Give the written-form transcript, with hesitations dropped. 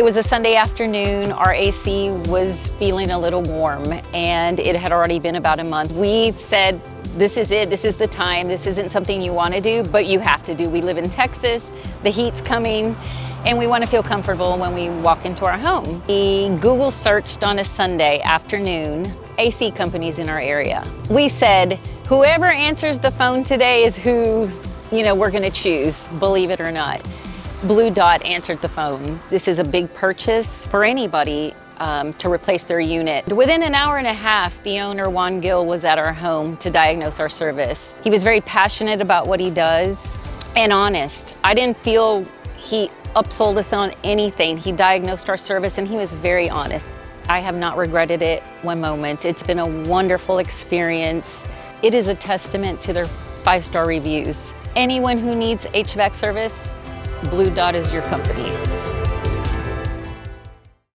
It was a Sunday afternoon. Our AC was feeling a little warm, and it had already been about a month. We said, this is it, this is the time. This isn't something you want to do, but you have to do. We live in Texas, the heat's coming, and we want to feel comfortable when we walk into our home. We Google searched on a Sunday afternoon AC companies in our area. We said, whoever answers the phone today is who we're going to choose, believe it or not. Blue Dot answered the phone. This is a big purchase for anybody to replace their unit. Within an hour and a half, the owner, Juan Gill, was at our home to diagnose our service. He was very passionate about what he does and honest. I didn't feel he upsold us on anything. He diagnosed our service and he was very honest. I have not regretted it one moment. It's been a wonderful experience. It is a testament to their 5-star reviews. Anyone who needs HVAC service, Blue Dot is your company.